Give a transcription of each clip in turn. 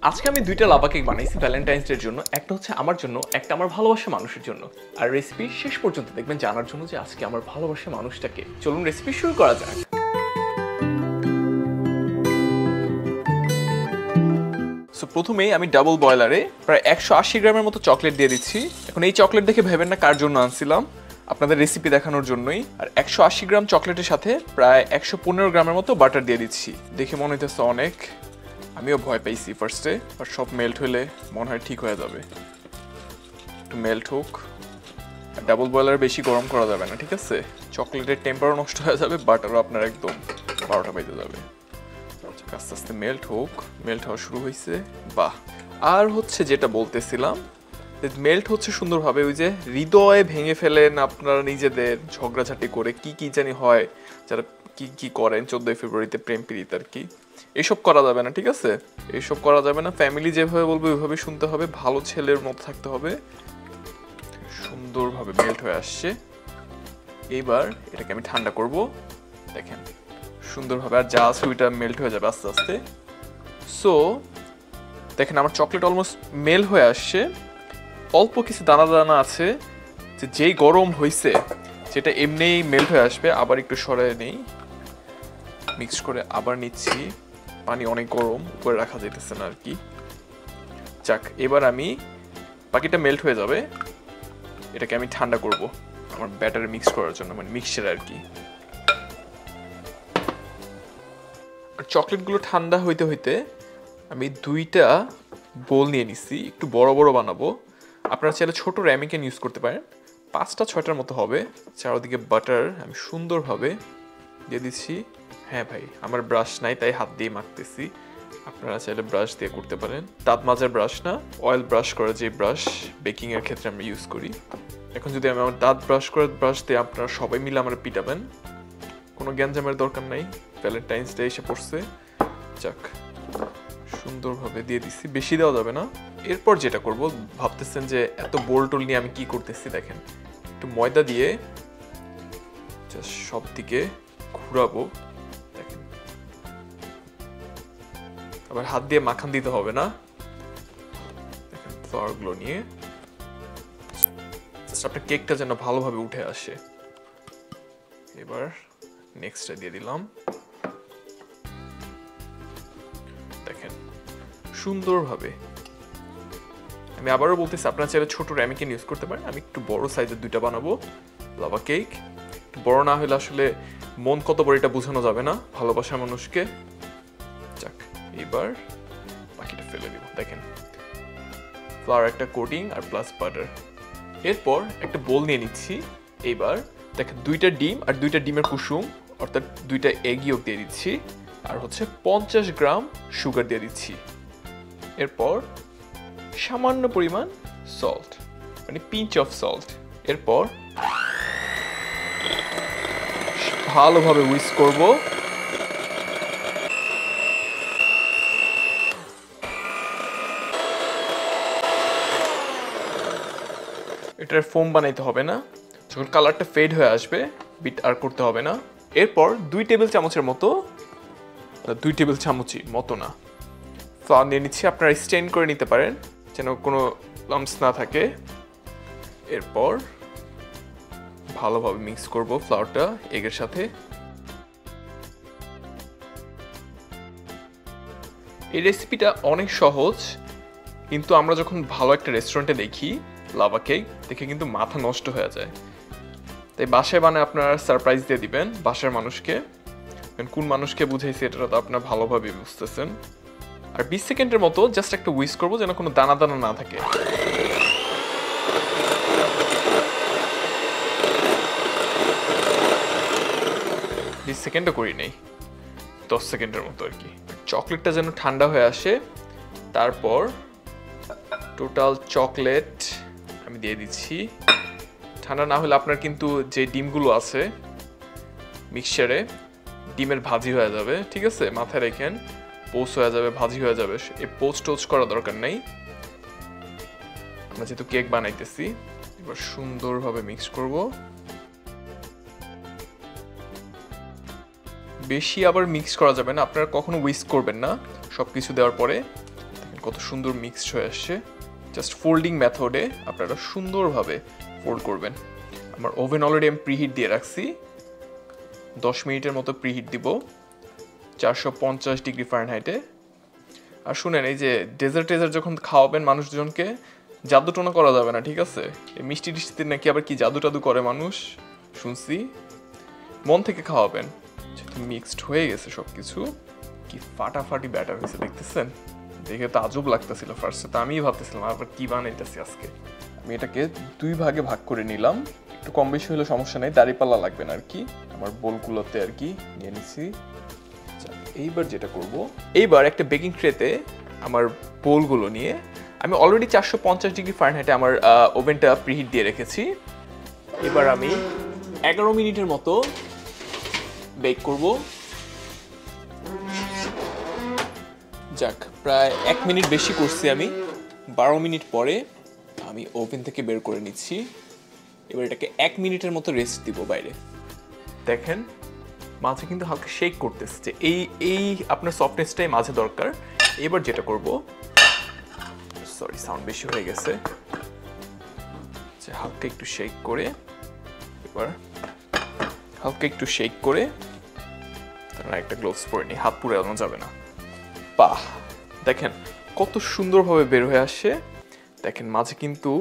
আজকে আমি দুইটা লাভা কেক বানাইছি ভ্যালেন্টাইন্স ডের জন্য। একটা হচ্ছে আমার জন্য, একটা আমার ভালোবাসা মানুষের জন্য। আর রেসিপি শেষ পর্যন্ত দেখবেন জানার জন্য যে আজকে আমার ভালোবাসা মানুষটাকে। চলুন রেসিপি শুরু করা যাক। সো প্রথমেই আমি ডাবল বয়লারে প্রায় 180 গ্রামের মতো চকলেট দিয়ে দিচ্ছি। এখন এই চকলেট দেখে ভেবেন না কার জন্য আনছিলাম, আপনাদের রেসিপি দেখানোর জন্যই। আর 180 গ্রাম চকলেটের সাথে প্রায় 115 গ্রামের মতো বাটার দিয়ে দিচ্ছি। দেখে মনে হইতেছে অনেক, আমিও ভয় পাইছি ফার্স্টে, আর সব মেল্ট হলে মনে হয় ঠিক হয়ে যাবে। একটু মেল্ট হোক। আর ডাবল বয়লার বেশি গরম করা যাবে না, ঠিক আছে? চকলেটের টেম্পারও নষ্ট হয়ে যাবে, বাটারও আপনার একদম 12টা বাজে যাবে। আস্তে আস্তে মেল্ট হোক। মেল্ট হওয়া শুরু হয়েছে, বাহ। আর হচ্ছে যেটা বলতেছিলাম, মেল্ট হচ্ছে সুন্দরভাবে। ওই যে হৃদয়ে ভেঙে ফেলেন আপনারা নিজেদের ঝগড়াঝাটি করে, কি কি জানি হয় যারা কি কি করেন 14 ফেব্রুয়ারিতে প্রেম প্রীত আর কি, এইসব করা যাবে না, ঠিক আছে? এইসব করা যাবে না। ফ্যামিলি যেভাবে বলবে ওইভাবে শুনতে হবে, ভালো ছেলের মতো থাকতে হবে। সুন্দরভাবে মেল্ট হয়ে আসছে। এইবার এটাকে আমি ঠান্ডা করব। দেখেন সুন্দরভাবে, আর যা আছে ওইটা মেল্ট হয়ে যাবে আস্তে আস্তে। সো দেখেন আমার চকলেট অলমোস্ট মেল্ট হয়ে আসছে। অল্প কিছু দানা দানা আছে, যে যেই গরম হয়েছে যেটা এমনিই মেল্ট হয়ে আসবে। আবার একটু সরাই নেই, মিক্স করে আবার নিচ্ছি। পানি অনেক গরম, উপরে রাখা যেতেছে না আর কি। যাক, এবার আমি বাকিটা মেল্ট হয়ে যাবে, এটাকে আমি ঠান্ডা করব আমার ব্যাটারে মিক্স করার জন্য, মানে মিক্সচার আর কি। আর চকলেটগুলো ঠান্ডা হইতে হইতে আমি দুইটা বোল নিয়ে নিচ্ছি, একটু বড় বড় বানাবো। আপনারা চাইলে ছোট র্যামিকেন ইউজ করতে পারেন। 5টা 6টার মতো হবে। চারদিকে বাটার আমি সুন্দরভাবে দিয়ে দিচ্ছি। হ্যাঁ ভাই, আমার ব্রাশ নাই তাই হাত দিয়ে মাখতেছি, আপনারা চাইলে ব্রাশ দিয়ে করতে পারেন। দাঁত মাজার ব্রাশ না, অয়েল ব্রাশ করা যে ব্রাশ বেকিং এর ক্ষেত্রে আমরা ইউজ করি। এখন যদি আমি আমার দাঁত ব্রাশ করার ব্রাশ দিয়ে আপনারা সবাই মিলে আমার পিটাবেন, কোনো গ্যাঞ্জামের দরকার নাই। ভ্যালেন্টাইন্স ডে এসে পড়ছে। যাক, সুন্দরভাবে দিয়ে দিচ্ছি, বেশি দেওয়া যাবে না। এরপর যেটা করব, ভাবতেছেন যে এত বোল টোল নিয়ে আমি কি করতেছি, দেখেন একটু ময়দা দিয়ে সব দিকে ঘুরাবো। দেখেন, আবার হাত দিয়ে মাখান দিতে হবে না। দেখেন ফ্লাওয়ারগুলো নিয়ে আপনার কেকটা যেন ভালোভাবে উঠে আসে। এবার নেক্সটটা দিয়ে দিলাম। দেখেন সুন্দরভাবে। আমি আবারও বলতেছি, আপনারা চাইলে ছোট র্যামিকেন ইউজ করতে পারেন। আমি একটু বড় সাইজের দুইটা বানাবো লাভা কেক। একটু বড় না হলে আসলে মন কত বড় এটা বোঝানো যাবে না ভালোবাসার মানুষকে। যাক, এবার বাকিটা ফেলে দিব। দেখেন ফ্লাওয়ার একটা কোটিং আর প্লাস বাটার। এরপর একটা বোল নিয়ে নিচ্ছি। এইবার দেখেন দুইটা ডিম আর দুইটা ডিমের কুসুম, অর্থাৎ দুইটা এগ ইয়ক দিয়ে দিচ্ছি। আর হচ্ছে 50 গ্রাম সুগার দিয়ে দিচ্ছি। এরপর সামান্য পরিমাণ সল্ট, মানে পিঞ্চ অফ সল্ট। এরপর ভালোভাবে হুইস্ক করব। এটার ফোম বানাইতে হবে না, যখন কালারটা ফেড হয়ে আসবে বিট আর করতে হবে না। এরপর 2 টেবিল চামচের মতো, 2 টেবিল চামচই মতো না, ফ্লাওয়ার নিয়ে নিচ্ছি। আপনারা স্টেন করে নিতে পারেন যেন কোনো লাম্পস না থাকে। এরপর ভালোভাবে মিক্স করব ফ্লাওয়ারটা এগের সাথে। এই রেসিপিটা অনেক সহজ, কিন্তু আমরা যখন ভালো একটা রেস্টুরেন্টে দেখি লাভা কেক, দেখে কিন্তু মাথা নষ্ট হয়ে যায়। তাই বাসায় বানায় আপনারা সারপ্রাইজ দিয়ে দিবেন বাসার মানুষকে। কোন মানুষকে বুঝাইছি এটা তো আপনারা ভালোভাবে বুঝতেছেন। আর 20 সেকেন্ডের মতো জাস্ট একটা হুইস্ক করবো, যেন কোনো দানা দানা না থাকে। 20 সেকেন্ডও করি নেই, 10 সেকেন্ডের মতো আর কি। চকলেটটা যেন ঠান্ডা হয়ে আসে। তারপর টোটাল চকলেট আমি দিয়ে দিচ্ছি। ঠান্ডা না হলে আপনার কিন্তু যে ডিমগুলো আছে মিক্সচারে, ডিমের ভাজি হয়ে যাবে, ঠিক আছে? মাথায় রেখেন, পোস্ট হয়ে যাবে, ভাজি হয়ে যাবে। এই পোস্ট টোস্ট করা দরকার নেই, আমরা যেহেতু কেক বানাইতেছি। এবার সুন্দরভাবে মিক্স করব। বেশি আবার মিক্স করা যাবে না, আপনারা কখনো হুইস্ক করবেন না সবকিছু দেওয়ার পরে। কত সুন্দর মিক্সড হয়ে আসছে। জাস্ট ফোল্ডিং মেথডে আপনারা সুন্দরভাবে ফোল্ড করবেন। আমার ওভেন অলরেডি আমি প্রিহিট দিয়ে রাখছি, 10 মিনিটের মতো প্রিহিট দিব 450 ডিগ্রি ফারেনহাইটে। আর শুনেন, এই যে ডেজার্ট যখন খাওয়াবেন মানুষজনকে, জাদুটোনা করা যাবে না, ঠিক আছে? এই মিষ্টি টিষ্টিতে নাকি আবার কি জাদু টাদু করে মানুষ, শুনছি। মন থেকে খাওয়াবেন। যেহেতু মিক্সড হয়ে গেছে সব কিছু, কি ফাটাফাটি ব্যাটার হয়েছে দেখতেছেন, দেখে তো আজব লাগতেছিল ফার্স্টে। তো আমিই ভাবতেছিলাম আবার কি বানাইতেছি আজকে। আমি এটাকে 2 ভাগে ভাগ করে নিলাম, একটু কম বেশি হলে সমস্যা নেই, দাঁড়িপাল্লা লাগবে না আর কি। আমার বোলগুলোতে আর কি নিয়ে নিছি। এইবার যেটা করব, এইবার একটা বেকিং ট্রেতে আমার বোলগুলো নিয়ে আমি অলরেডি 450 ডিগ্রি ফারেনহাইটে আমার ওভেনটা প্রিহিট দিয়ে রেখেছি। এবার আমি 11 মিনিটের মতো বেক করব। যাক, প্রায় 1 মিনিট বেশি করছি আমি। 12 মিনিট পরে আমি ওভেন থেকে বের করে নিচ্ছি। এবার এটাকে 1 মিনিটের মতো রেস্ট দিব বাইরে। দেখেন মাঝে কিন্তু হালকা শেক করতেছে, যে এই আপনার সফটনেসটাই মাঝে দরকার। এবার যেটা করব, সরি সাউন্ড বেশি হয়ে গেছে, যে হালকা একটু শেক করে, এবার হালকা একটু শেক করে তারপর একটা গ্লোভস পরে নিই, হাত পুড়ে আনো যাবে না। বাহ, দেখেন কত সুন্দরভাবে বের হয়ে আসছে। দেখেন মাঝে কিন্তু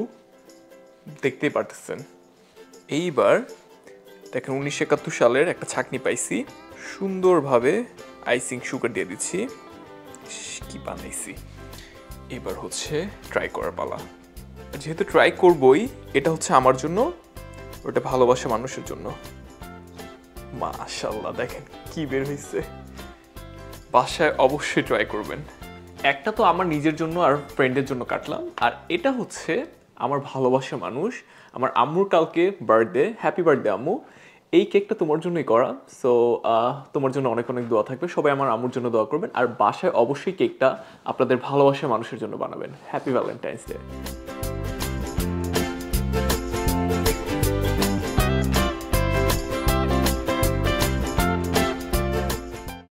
দেখতেই পারতেছেন। এইবার দেখেন 1971 সালের একটা ছাঁকনি পাইছি, সুন্দরভাবে আইসিং সুগার দিয়ে দিচ্ছি। কি বানাইছি, এবার হচ্ছে ট্রাই করার পালা। যেহেতু ট্রাই করবই, এটা হচ্ছে আমার জন্য, ওটা ভালোবাসা মানুষের জন্য। মাশাআল্লাহ, দেখেন কি বের হয়েছে। বাসায় অবশ্যই ট্রাই করবেন। একটা তো আমার নিজের জন্য আর ফ্রেন্ডের জন্য কাটলাম, আর এটা হচ্ছে আমার ভালোবাসা মানুষ, আমার আম্মুর কালকে বার্থডে। হ্যাপি বার্থডে আম্মু। এই কেকটা তোমার জন্যই করা, সো তোমার জন্য অনেক অনেক দোয়া থাকবে। সবাই আমার আম্মুর জন্য দোয়া করবেন, আর বাসায় অবশ্যই কেকটা আপনাদের ভালোবাসার মানুষের জন্য বানাবেন। Happy Valentine's day.